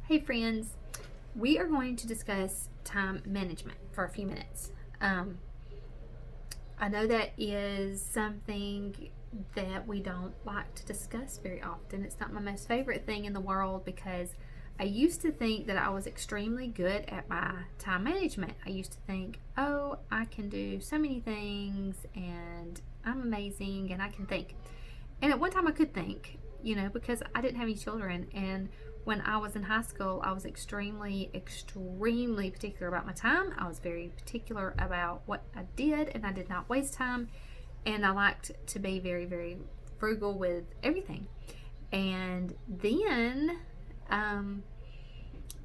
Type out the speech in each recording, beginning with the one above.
Hey friends, we are going to discuss time management for a few minutes. I know that is something that we don't like to discuss very often. It's not my most favorite thing in the world because I used to think that I was extremely good at my time management. I used to think, oh, I can do so many things and I'm amazing and I can think. And at one time I could think, because I didn't have any children. And when I was in high school, I was extremely particular about my time. I was very particular about what I did, and I did not waste time. And I liked to be very, very frugal with everything. And then,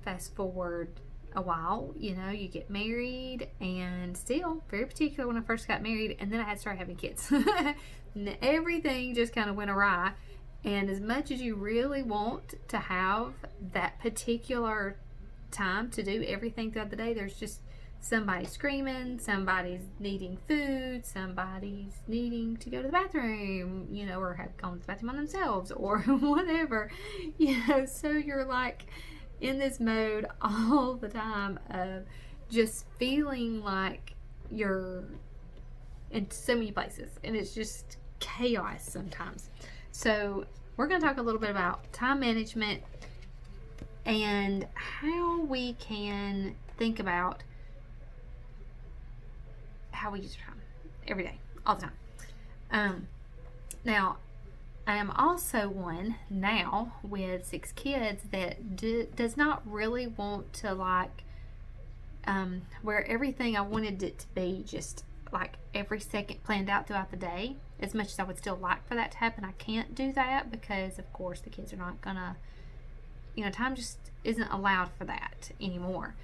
fast forward a while, you get married, and still very particular when I first got married, and then I had to start having kids. And everything just kind of went awry. And as much as you really want to have that particular time to do everything throughout the day, there's just somebody screaming, somebody's needing food, somebody's needing to go to the bathroom, or have gone to the bathroom on themselves or whatever, so you're like in this mode all the time of just feeling like you're in so many places, and it's just chaos sometimes. So we're going to talk a little bit about time management and how we can think about how we use our time every day, all the time. Now, I am also one now with 6 kids that does not really want to where everything I wanted it to be just like every second planned out throughout the day. As much as I would still like for that to happen, I can't do that because of course the kids are not gonna, time just isn't allowed for that anymore.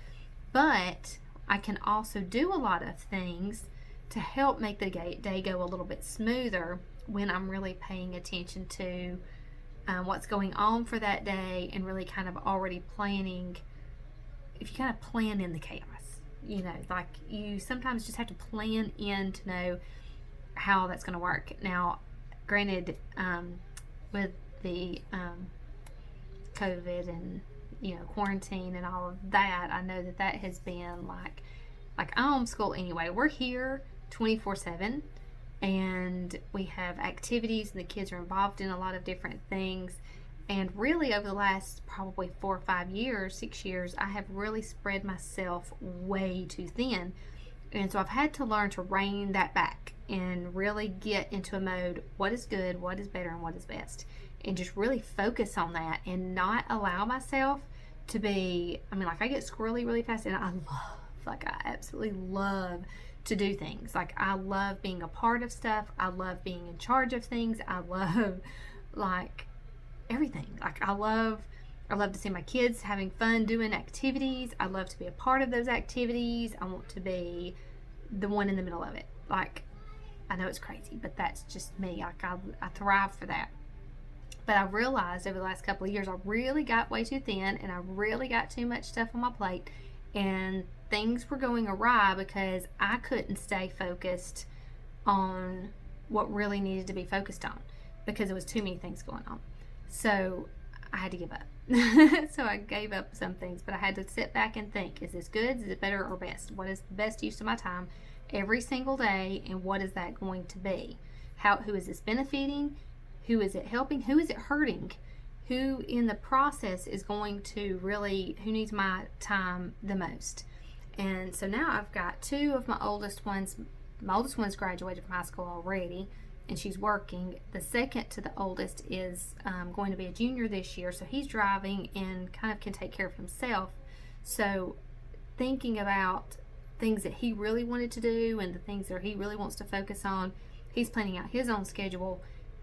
But I can also do a lot of things to help make the day go a little bit smoother when I'm really paying attention to what's going on for that day, and really kind of already planning. If you kind of plan in the chaos, like you sometimes just have to plan in to know how that's going to work. Now, granted, with the COVID and quarantine and all of that, I know that has been like I homeschool anyway. We're here 24/7, and we have activities, and the kids are involved in a lot of different things. And really, over the last probably 4 or 5 years, 6 years, I have really spread myself way too thin. And so I've had to learn to rein that back and really get into a mode, what is good, what is better, and what is best. And just really focus on that and not allow myself to be, I get squirrely really fast, and I absolutely love to do things. I love being a part of stuff. I love being in charge of things. I love, everything. I love to see my kids having fun doing activities. I love to be a part of those activities. I want to be the one in the middle of it. I know it's crazy, but that's just me. I thrive for that. But I realized over the last couple of years, I really got way too thin, and I really got too much stuff on my plate, and things were going awry because I couldn't stay focused on what really needed to be focused on because there was too many things going on. So I had to give up. So I gave up some things, but I had to sit back and think, is this good? Is it better or best? What is the best use of my time every single day, and what is that going to be? Who is this benefiting? Who is it helping? Who is it hurting? Who in the process is going to really, who needs my time the most? And so now I've got 2 of my oldest ones. My oldest one's graduated from high school already, and she's working. The second to the oldest is going to be a junior this year, so he's driving and kind of can take care of himself. So thinking about things that he really wanted to do and the things that he really wants to focus on, he's planning out his own schedule.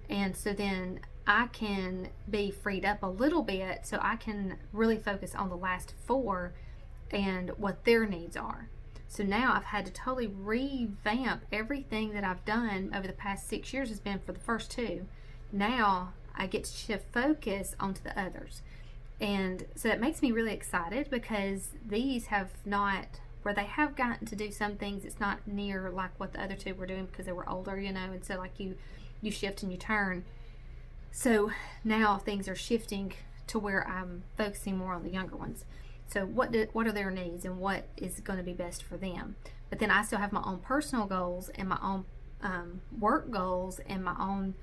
And so then I can be freed up a little bit so I can really focus on the last 4 and what their needs are. So now I've had to totally revamp everything that I've done over the past 6 years has been for the first 2. Now I get to shift focus onto the others. And so that makes me really excited because these have not, where they have gotten to do some things, it's not near like what the other 2 were doing because they were older, and so you shift and you turn. So now things are shifting to where I'm focusing more on the younger ones. So what are their needs and what is going to be best for them? But then I still have my own personal goals and my own work goals and my own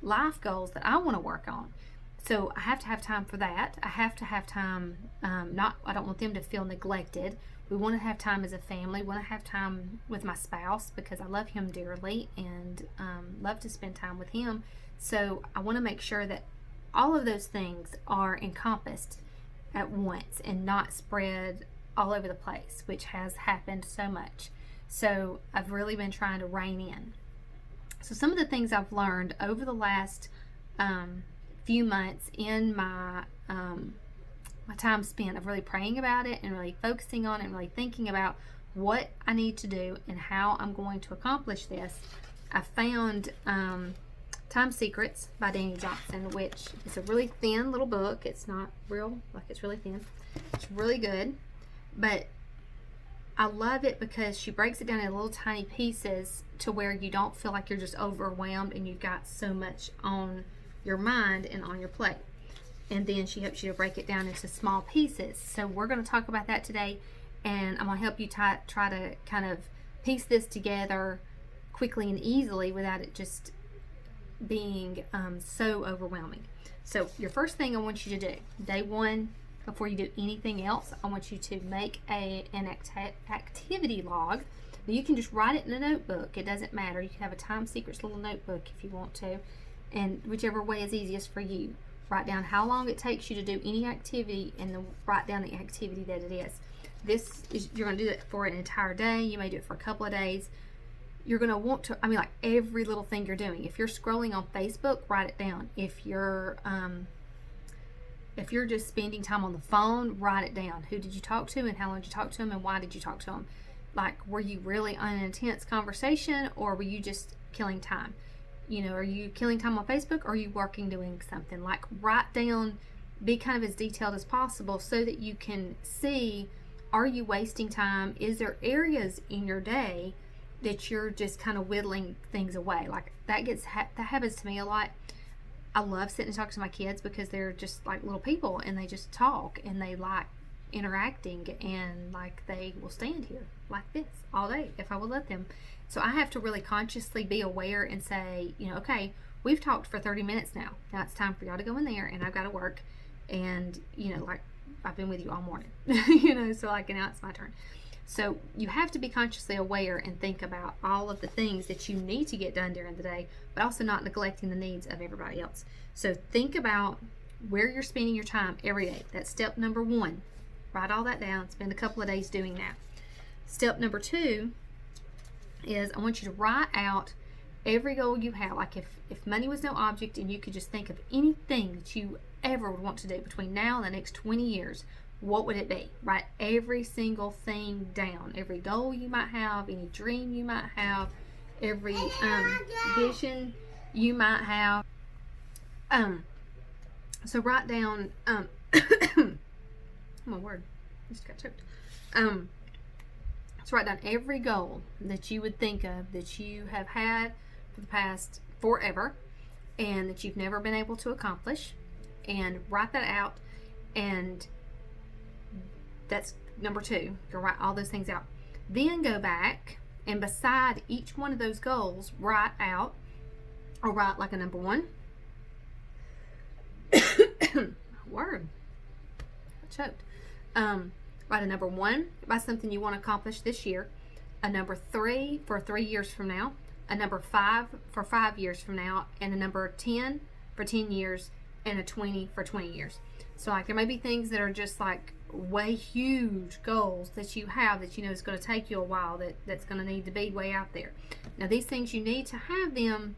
life goals that I want to work on. So I have to have time for that. I have to have time. I don't want them to feel neglected. We want to have time as a family. We want to have time with my spouse because I love him dearly and love to spend time with him. So I want to make sure that all of those things are encompassed at once and not spread all over the place, which has happened so much. So I've really been trying to rein in. So some of the things I've learned over the last few months in my my time spent of really praying about it and really focusing on it and really thinking about what I need to do and how I'm going to accomplish this, I found Time Secrets by Dani Johnson, which is a really thin little book. It's not real, like it's really thin. It's really good, but I love it because she breaks it down in little tiny pieces to where you don't feel like you're just overwhelmed and you've got so much on your mind and on your plate. And then she helps you to break it down into small pieces. So we're going to talk about that today, and I'm going to help you try to kind of piece this together quickly and easily without it just being so overwhelming. So your first thing I want you to do, day one, before you do anything else, I want you to make an activity log. You can just write it in a notebook. It doesn't matter. You can have a Time Secrets little notebook if you want to, and whichever way is easiest for you. Write down how long it takes you to do any activity and then write down the activity that it is. You're going to do it for an entire day. You may do it for a couple of days. You're going to want to, like every little thing you're doing. If you're scrolling on Facebook, write it down. If you're just spending time on the phone, write it down. Who did you talk to and how long did you talk to them and why did you talk to them? Like, were you really on an intense conversation or were you just killing time? Are you killing time on Facebook or are you working doing something? Like, write down, be kind of as detailed as possible so that you can see, are you wasting time? Is there areas in your day that you're just kind of whittling things away? Like, that happens to me a lot. I love sitting and talking to my kids because they're just like little people and they just talk and they like interacting and like they will stand here like this all day if I would let them. So I have to really consciously be aware and say, okay, we've talked for 30 minutes now. Now it's time for y'all to go in there and I've got to work. And, like I've been with you all morning, so like now it's my turn. So you have to be consciously aware and think about all of the things that you need to get done during the day, but also not neglecting the needs of everybody else. So think about where you're spending your time every day. That's step number one. Write all that down. Spend a couple of days doing that. Step number two is I want you to write out every goal you have. Like if money was no object and you could just think of anything that you ever would want to do between now and the next 20 years, what would it be? Write every single thing down. Every goal you might have, any dream you might have, every vision you might have. So write down, oh my word, I just got choked. So write down every goal that you would think of that you have had for the past forever and that you've never been able to accomplish, and write that out. And that's number two. You'll write all those things out. Then go back and beside each one of those goals, write out, or write like a number one. Word. I choked. Write a number one about something you want to accomplish this year, a number 3 for 3 years from now, a number 5 for 5 years from now, and a number 10 for 10 years, and a 20 for 20 years. So like there may be things that are just like way huge goals that you have that is going to take you a while, that's going to need to be way out there. Now these things, you need to have them.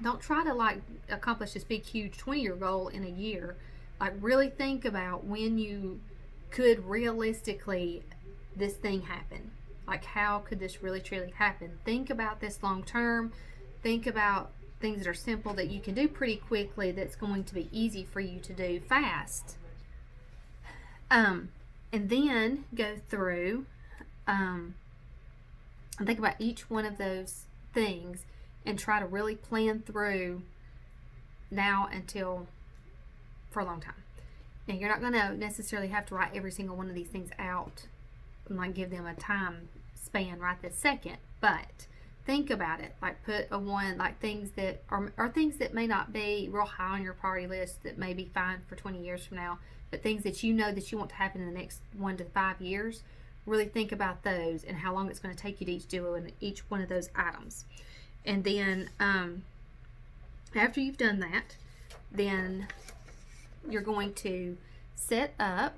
Don't try to like accomplish this big huge 20-year goal in a year. Like really think about when you could realistically this thing happen. Like how could this really truly happen? Think about this long term. Think about things that are simple that you can do pretty quickly, that's going to be easy for you to do fast. And then go through and think about each one of those things and try to really plan through now until for a long time. And you're not going to necessarily have to write every single one of these things out and like give them a time span right this second, but think about it. Like put a one, like things that are things that may not be real high on your priority list, that may be fine for 20 years from now, but things that you know that you want to happen in the next 1 to 5 years. Really think about those and how long it's going to take you to do each one of those items. And then after you've done that, then you're going to set up.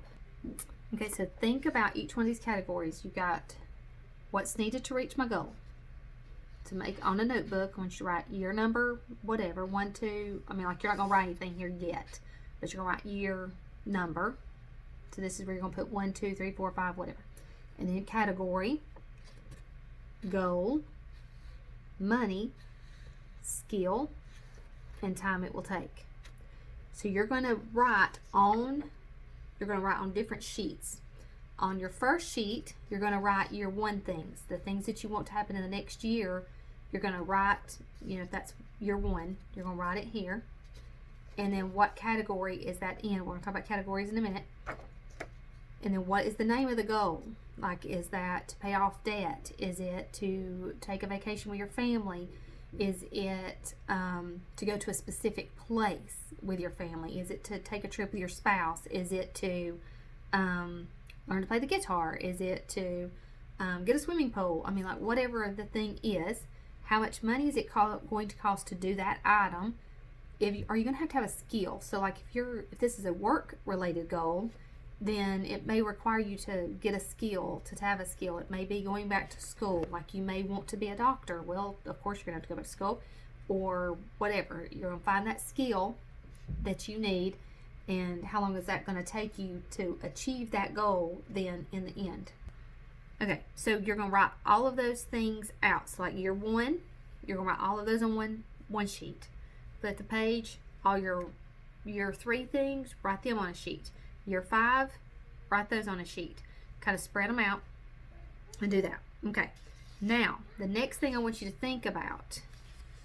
Okay, so think about each one of these categories. You got what's needed to reach my goal. To make on a notebook, I want you to write year number, whatever, 1, 2. I mean, like you're not going to write anything here yet, but you're going to write year number. So this is where you're going to put 1, 2, 3, 4, 5, whatever. And then category, goal, money, skill, and time it will take. So you're going to write on different sheets. On your first sheet, you're going to write year 1 things, the things that you want to happen in the next year. You're going to write, if that's year 1, you're going to write it here. And then what category is that in? We're going to talk about categories in a minute. And then what is the name of the goal? Like, is that to pay off debt? Is it to take a vacation with your family? Is it to go to a specific place with your family? Is it to take a trip with your spouse? Is it to learn to play the guitar? Is it to get a swimming pool? I mean, like whatever the thing is, how much money is it going to cost to do that item? Are you going to have a skill? So like if this is a work related goal, then it may require you to get a skill, to have a skill. It may be going back to school. Like you may want to be a doctor. Well, of course you're going to have to go back to school or whatever. You're going to find that skill that you need, and how long is that going to take you to achieve that goal then in the end. Okay, so you're going to write all of those things out. So like year 1, you're going to write all of those on one sheet. Flip the page, all your year 3 things, write them on a sheet. Year 5, write those on a sheet. Kind of spread them out and do that. Okay, now the next thing I want you to think about,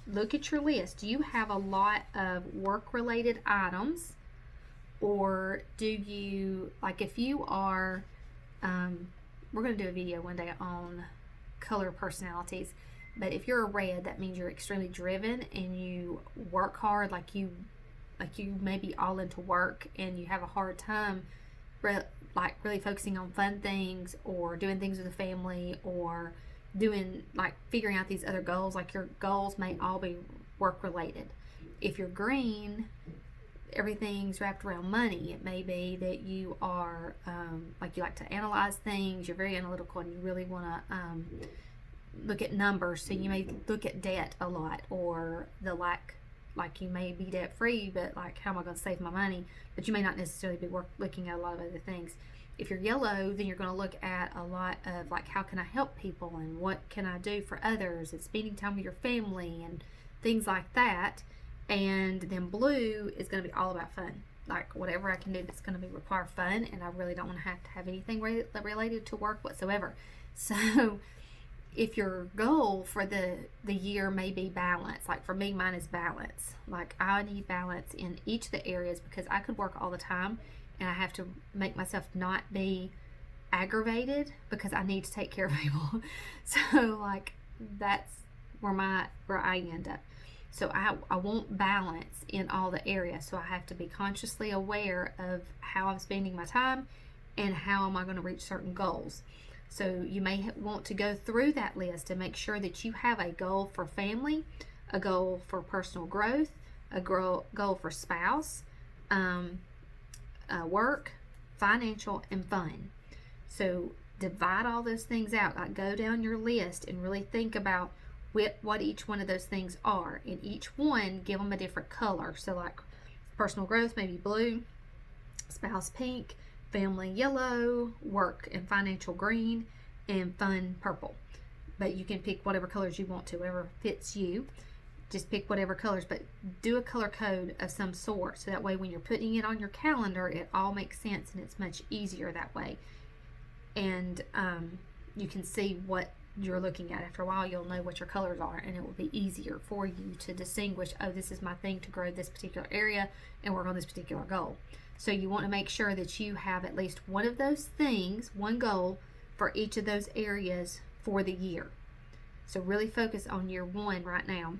look at your list. Do you have a lot of work related items, or do you, like if you are, we're going to do a video one day on color personalities, but if you're a red, that means you're extremely driven and you work hard, like you may be all into work and you have a hard time really focusing on fun things or doing things with the family or doing like figuring out these other goals. Like your goals may all be work related. If you're green, everything's wrapped around money. It may be that you are like you like to analyze things, you're very analytical and you really want to look at numbers, so you may look at debt a lot, or the like you may be debt free, but like how am I going to save my money? But you may not necessarily be looking at a lot of other things. If you're yellow, then you're going to look at a lot of like how can I help people and what can I do for others and spending time with your family and things like that. And then blue is going to be all about fun, like whatever I can do that's going to require fun, and I really don't want to have anything related to work whatsoever. So if your goal for the year may be balance, like for me, mine is balance. Like I need balance in each of the areas because I could work all the time and I have to make myself not be aggravated because I need to take care of people. So like that's where I end up. So I want balance in all the areas. So I have to be consciously aware of how I'm spending my time and how am I going to reach certain goals. So you may want to go through that list and make sure that you have a goal for family, a goal for personal growth, a goal for spouse, work, financial, and fun. So divide all those things out. Like go down your list and really think about what each one of those things are. And each one, give them a different color. So like personal growth, maybe blue, spouse pink, family yellow, work and financial green, and fun purple. But you can pick whatever colors you want to, whatever fits you. Just pick whatever colors, but do a color code of some sort, so that way when you're putting it on your calendar, it all makes sense and it's much easier that way. And you can see what you're looking at. After a while, you'll know what your colors are, and it will be easier for you to distinguish, oh, this is my thing to grow this particular area and work on this particular goal. So you want to make sure that you have at least one of those things, one goal for each of those areas for the year. So really focus on year one right now,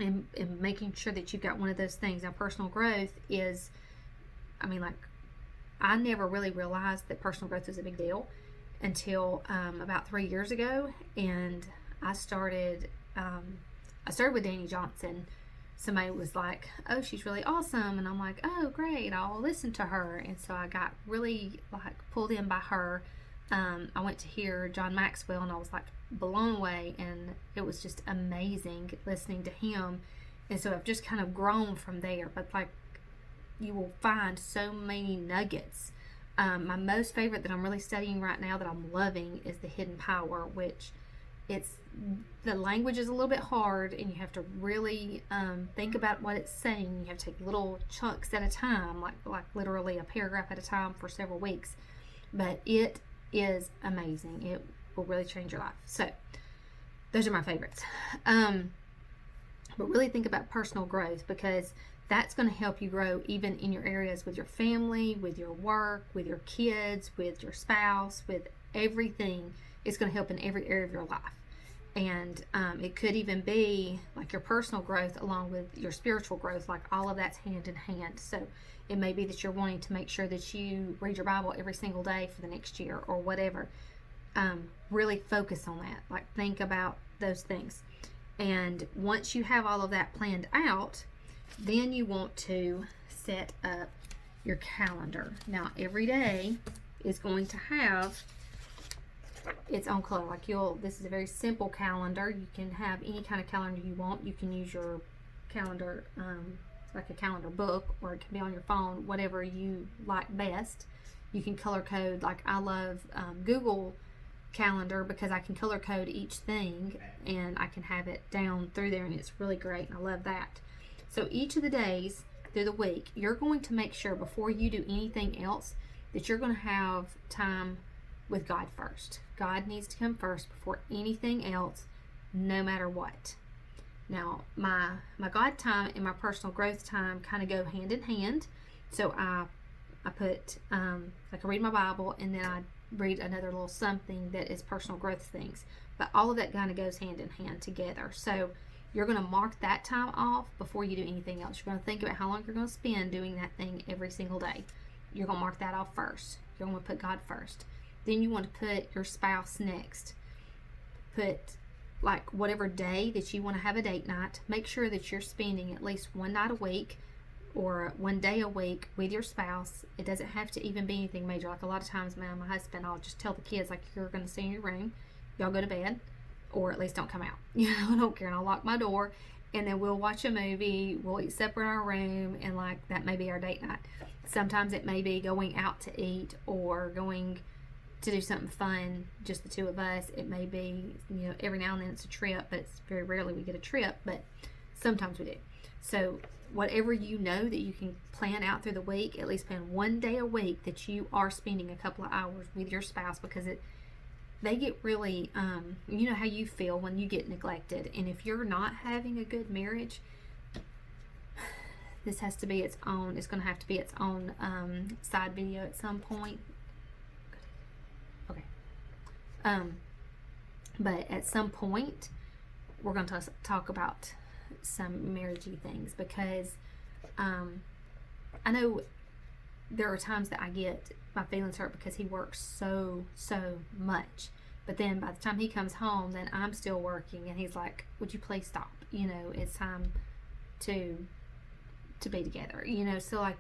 and making sure that you've got one of those things. Now, personal growth is, I never really realized that personal growth was a big deal until about 3 years ago, and I started with Dani Johnson. Somebody was like, oh, she's really awesome, and I'm like, oh, great, I'll listen to her. And so I got really pulled in by her. I went to hear John Maxwell, and I was blown away, and it was just amazing listening to him. And so I've just kind of grown from there. But you will find so many nuggets. My most favorite that I'm really studying right now that I'm loving is the Hidden Power, which the language is a little bit hard, and you have to really think about what it's saying. You have to take little chunks at a time, like literally a paragraph at a time for several weeks. But it is amazing. It will really change your life. So those are my favorites. But really think about personal growth, because that's going to help you grow even in your areas with your family, with your work, with your kids, with your spouse, with everything. It's going to help in every area of your life. And it could even be your personal growth along with your spiritual growth, all of that's hand in hand. So it may be that you're wanting to make sure that you read your Bible every single day for the next year or whatever. Really focus on that. Think about those things. And once you have all of that planned out, then you want to set up your calendar. Now, every day is going to have its own color. This is a very simple calendar. You can have any kind of calendar you want. You can use your calendar like a calendar book, or it can be on your phone, whatever you like best. You can color code. I love Google Calendar, because I can color code each thing and I can have it down through there, and it's really great, and I love that. So each of the days through the week, you're going to make sure before you do anything else that you're going to have time with God first. God needs to come first before anything else, no matter what. Now, my God time and my personal growth time kind of go hand in hand. So I put I read my Bible, and then I read another little something that is personal growth things. But all of that kind of goes hand in hand together. So you're going to mark that time off before you do anything else. You're going to think about how long you're going to spend doing that thing every single day. You're going to mark that off first. You're going to put God first. Then you want to put your spouse next. Put whatever day that you want to have a date night. Make sure that you're spending at least one night a week or one day a week with your spouse. It doesn't have to even be anything major. A lot of times, my husband, I'll just tell the kids, you're going to stay in your room. Y'all go to bed, or at least don't come out. I don't care. And I'll lock my door, and then we'll watch a movie. We'll eat supper in our room, and that may be our date night. Sometimes it may be going out to eat or going to do something fun, just the two of us. It may be, every now and then it's a trip, but it's very rarely we get a trip, but sometimes we do. So whatever you know that you can plan out through the week, at least plan one day a week that you are spending a couple of hours with your spouse, because they get really, you know how you feel when you get neglected. And if you're not having a good marriage, this has to be its own, it's going to have to be its own side video at some point. Okay. But at some point, we're going to talk about some marriagey things, because I know there are times that I get my feelings hurt because he works so much, but then by the time he comes home, then I'm still working, and he's like, would you please stop, it's time to be together, so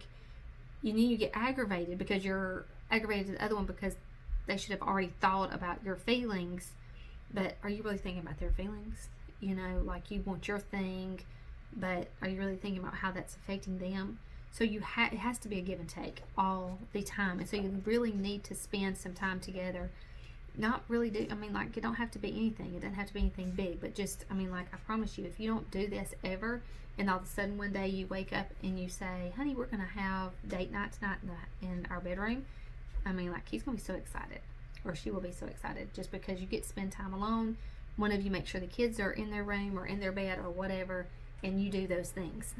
you get aggravated because you're aggravated to the other one because they should have already thought about your feelings. But are you really thinking about their feelings? You want your thing, but are you really thinking about how that's affecting them? So it has to be a give and take all the time. And so you really need to spend some time together. Not really do, it don't have to be anything. It doesn't have to be anything big, but just, I promise you, if you don't do this ever, and all of a sudden one day you wake up and you say, honey, we're going to have date night tonight in our bedroom. He's going to be so excited. or she will be so excited, just because you get to spend time alone. One of you make sure the kids are in their room or in their bed or whatever, and you do those things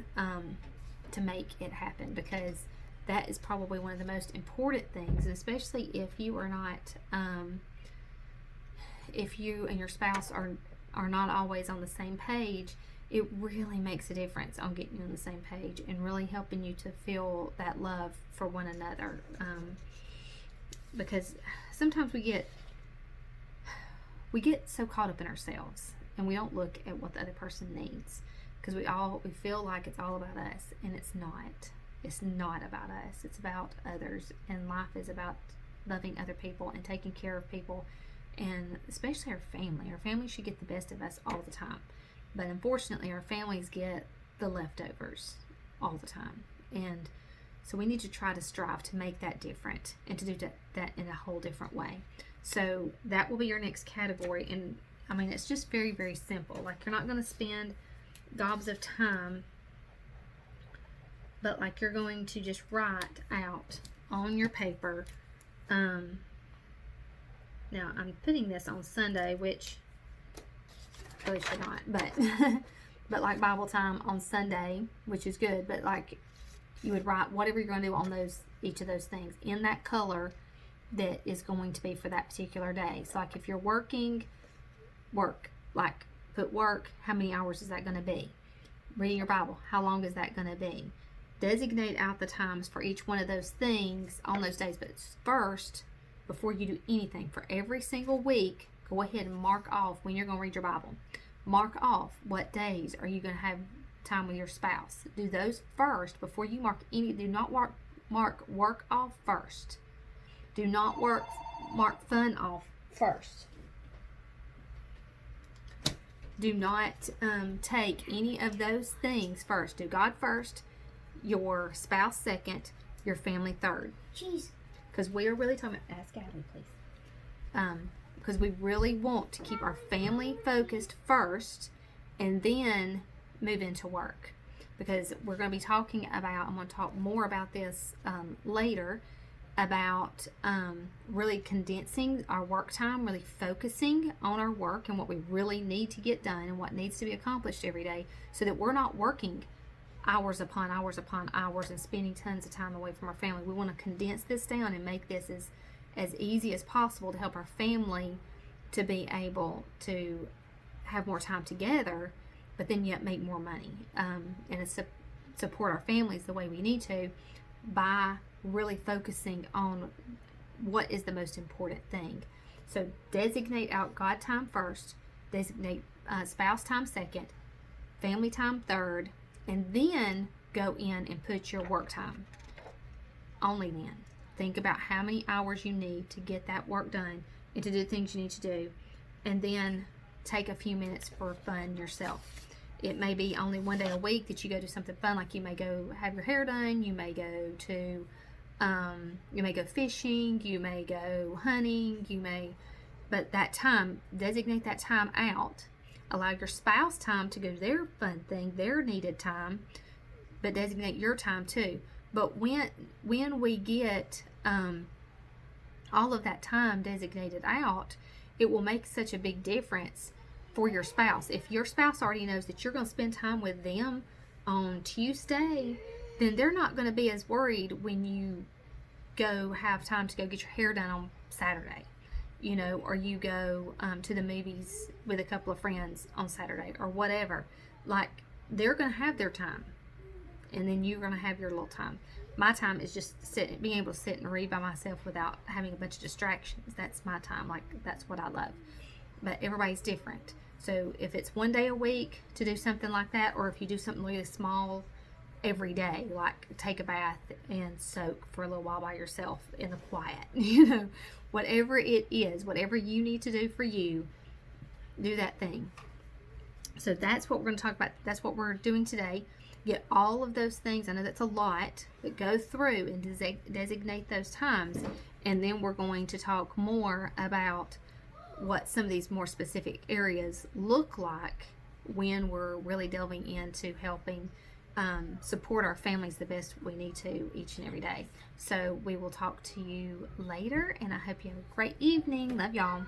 to make it happen, because that is probably one of the most important things, and especially if you are not, if you and your spouse are not always on the same page. It really makes a difference on getting you on the same page and really helping you to feel that love for one another. Because sometimes we get so caught up in ourselves, and we don't look at what the other person needs, because we feel like it's all about us, and it's not. It's not about us. It's about others, and life is about loving other people and taking care of people, and especially our family. Our family should get the best of us all the time, but unfortunately our families get the leftovers all the time, and so we need to try to strive to make that different and to do that in a whole different way. So that will be your next category, and I mean, it's just very, very simple. Like, you're not going to spend gobs of time, but like, you're going to just write out on your paper. Now I'm putting this on Sunday, which I really should not, but but like Bible time on Sunday, which is good, but like, you would write whatever you're going to do on each of those things in that color that is going to be for that particular day. So like, if you're working, work, like put work, how many hours is that going to be? Reading your Bible, how long is that going to be? Designate out the times for each one of those things on those days. But first, before you do anything, for every single week, go ahead and mark off when you're going to read your Bible. Mark off what days are you going to have time with your spouse. Do those first before you mark any. Do not mark work off first. Do not mark fun off first. Do not take any of those things first. Do God first, your spouse second, your family third. Jeez. Because we are really talking about, ask Adley, please. Because we really want to keep our family focused first, and then move into work. Because we're going to be talking about, I'm going to talk more about this later, about really condensing our work time, really focusing on our work and what we really need to get done and what needs to be accomplished every day, so that we're not working hours upon hours upon hours and spending tons of time away from our family. We want to condense this down and make this as easy as possible to help our family to be able to have more time together, but then yet make more money and support our families the way we need to, by really focusing on what is the most important thing. So designate out God time first, designate spouse time second, family time third, and then go in and put your work time. Only then. Think about how many hours you need to get that work done and to do the things you need to do, and then take a few minutes for fun yourself. It may be only one day a week that you go do something fun, like you may go have your hair done, you may go to you may go fishing, you may go hunting, but that time, designate that time out. Allow your spouse time to go to their fun thing, their needed time, but designate your time too. But when we get all of that time designated out, it will make such a big difference for your spouse. If your spouse already knows that you're going to spend time with them on Tuesday, then they're not going to be as worried when you go have time to go get your hair done on Saturday, or you go to the movies with a couple of friends on Saturday or whatever. Like, they're going to have their time, and then you're going to have your little time. My time is just being able to sit and read by myself without having a bunch of distractions. That's my time. Like, that's what I love. But everybody's different. So if it's one day a week to do something like that, or if you do something really small every day, like take a bath and soak for a little while by yourself in the quiet, whatever it is, whatever you need to do for you, do that thing. So that's what we're going to talk about. That's what we're doing today. Get all of those things. I know that's a lot, but go through and designate those times. And then we're going to talk more about what some of these more specific areas look like when we're really delving into helping support our families the best we need to each and every day. So we will talk to you later, and I hope you have a great evening. Love y'all.